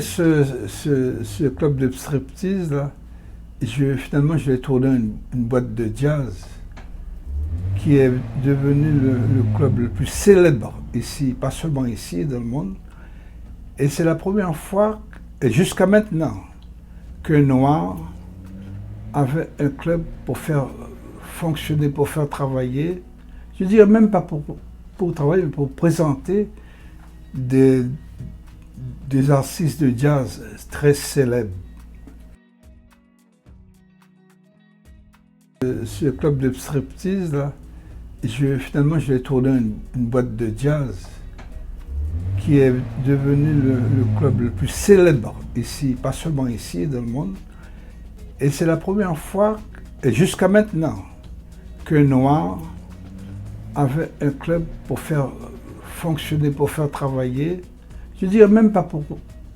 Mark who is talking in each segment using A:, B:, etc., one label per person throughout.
A: Ce club de striptease là, finalement je l'ai tourné une boîte de jazz qui est devenu le club le plus célèbre ici, pas seulement ici dans le monde. Et c'est la première fois, et jusqu'à maintenant, qu'un noir avait un club pour faire fonctionner, pour faire travailler, je veux dire même pas pour travailler, mais pour présenter des artistes de jazz très célèbres. Ce club de striptease là, finalement je l'ai tourné une boîte de jazz qui est devenu le club le plus célèbre ici, pas seulement ici dans le monde. Et c'est la première fois, et jusqu'à maintenant, qu'un noir avait un club pour faire fonctionner, pour faire travailler, je veux dire même pas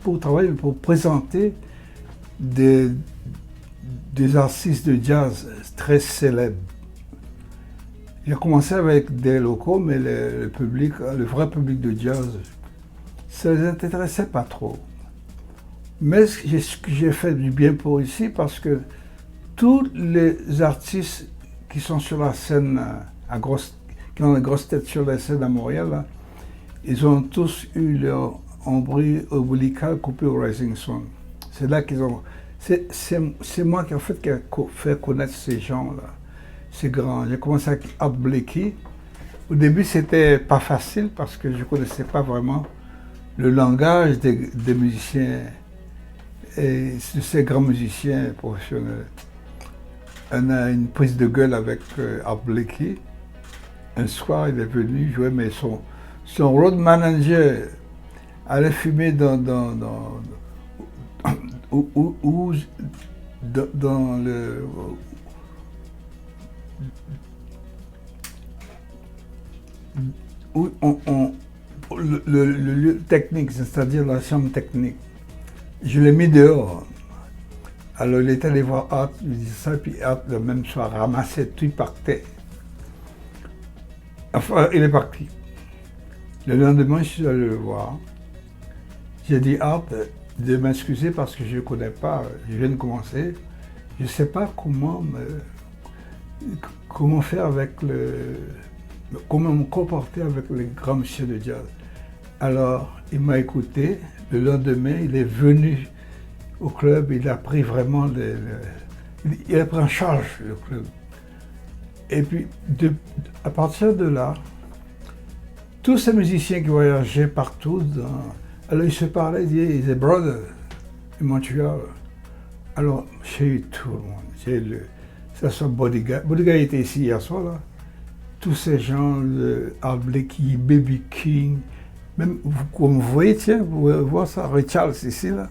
A: pour travailler, mais pour présenter des artistes de jazz très célèbres. J'ai commencé avec des locaux, mais le vrai public de jazz, ça ne les intéressait pas trop. Mais j'ai fait du bien pour ici parce que tous les artistes qui sont sur la scène, qui ont une grosse tête sur la scène à Montréal, là, ils ont tous eu leur ombilical coupé au Rising Sun. C'est là qu'ils ont... C'est moi qui, en fait, qui ai fait connaître ces gens-là, ces grands. J'ai commencé avec Art Blakey. Au début, c'était pas facile parce que je ne connaissais pas vraiment le langage des musiciens et de ces grands musiciens professionnels. On a une prise de gueule avec Art Blakey. Un soir, il est venu jouer, mais son road manager allait fumer dans le... le lieu technique, c'est-à-dire la chambre technique. Je l'ai mis dehors. Alors il est allé voir Art, il dit ça, puis Art le même soir ramassait tout, il partait. Enfin, il est parti. Le lendemain, je suis allé le voir. J'ai dit Art de m'excuser parce que je ne connais pas, je viens de commencer. Je ne sais pas comment faire avec comment me comporter avec les grands messieurs de jazz. Alors, il m'a écouté. Le lendemain, il est venu au club. Il a pris vraiment il a pris en charge le club. Et puis, à partir de là, tous ces musiciens qui voyageaient partout, alors ils se parlaient, ils disaient brother, in Montréal. Alors, j'ai eu tout le monde. J'ai eu ça soit Bodyguard. Bodyguard était ici hier soir, là. Tous ces gens, Art Blakey, Baby King, même, comme vous voyez, tiens, vous pouvez voir ça, Ray Charles ici, là,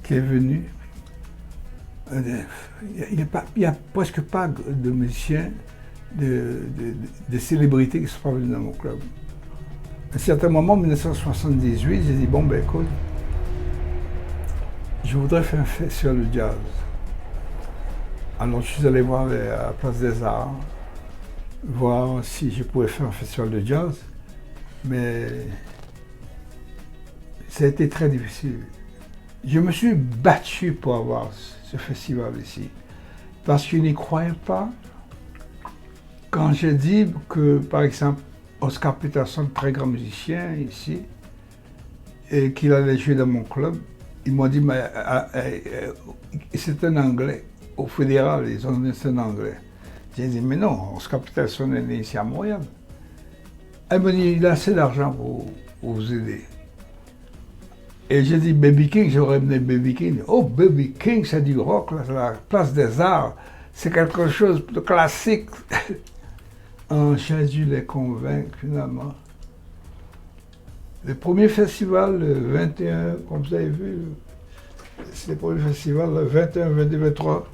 A: qui est venu. Il n'y a presque pas de musiciens, de célébrités qui ne sont pas venus dans mon club. À un certain moment, en 1978, j'ai dit, bon, ben écoute, je voudrais faire un festival de jazz. Alors je suis allé voir à la Place des Arts, voir si je pouvais faire un festival de jazz, mais ça a été très difficile. Je me suis battu pour avoir ce festival ici, parce qu'ils n'y croyaient pas. Quand j'ai dit que, par exemple, Oscar Peterson, très grand musicien ici, et qu'il allait jouer dans mon club, ils m'ont dit, mais c'est un Anglais. Au fédéral, ils ont dit c'est un Anglais. J'ai dit, mais non, Oscar Peterson est né ici à Montréal. Elle m'a dit, il a assez d'argent pour vous aider. Et j'ai dit, Baby King, j'aurais amené Baby King. Oh, Baby King, c'est du rock, là, la Place des Arts, c'est quelque chose de classique. J'ai dû les convaincre finalement. Le premier festival, le 21, comme vous avez vu, c'est le premier festival, le 21, 22, 23,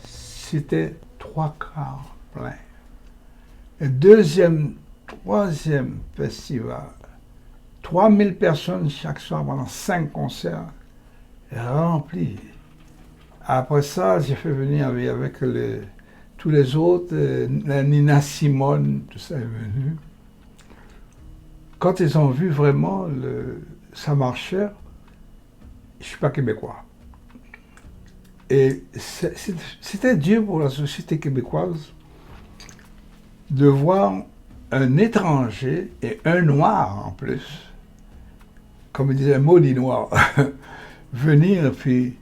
A: c'était 3/4 plein. Le troisième festival, 3000 personnes chaque soir pendant 5 concerts, remplis. Après ça, j'ai fait venir avec tous les autres, la Nina Simone, tout ça est venu. Quand ils ont vu vraiment ça marchait, je ne suis pas québécois. Et c'était dur pour la société québécoise de voir un étranger et un noir en plus, comme disait un maudit noir, venir puis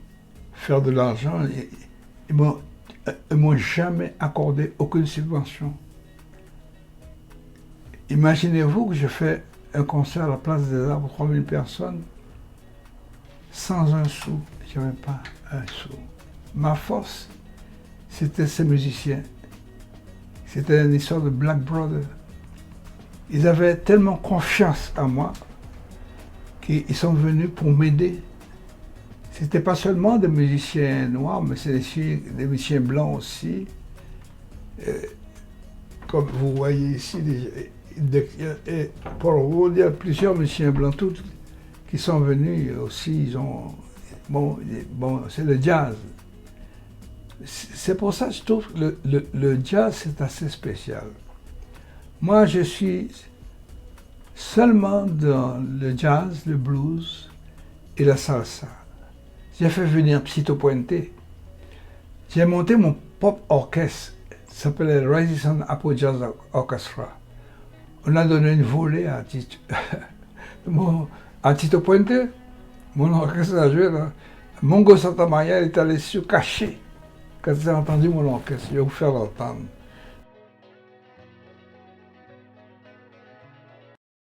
A: faire de l'argent. Ils m'ont jamais accordé aucune subvention. Imaginez-vous que je fais un concert à la Place des Arts pour 3000 personnes sans un sou. Je n'avais pas un sou. Ma force, c'était ces musiciens. C'était une histoire de Black Brothers. Ils avaient tellement confiance en moi qu'ils sont venus pour m'aider. C'était pas seulement des musiciens noirs, mais c'est des musiciens blancs aussi. Comme vous voyez ici, Paul Wood, il y a plusieurs musiciens blancs tous qui sont venus aussi. Ils ont, bon, c'est le jazz. C'est pour ça que je trouve que le jazz, c'est assez spécial. Moi, je suis seulement dans le jazz, le blues et la salsa. J'ai fait venir Psito Puente. J'ai monté mon propre orchestre. Ça s'appelait Rising Apple Jazz Orchestra. On a donné une volée à Tito Puente. Mon orchestre a joué là. Mongo Santamaria est allé se cacher quand il a entendu mon orchestre. Je vais vous faire l'entendre.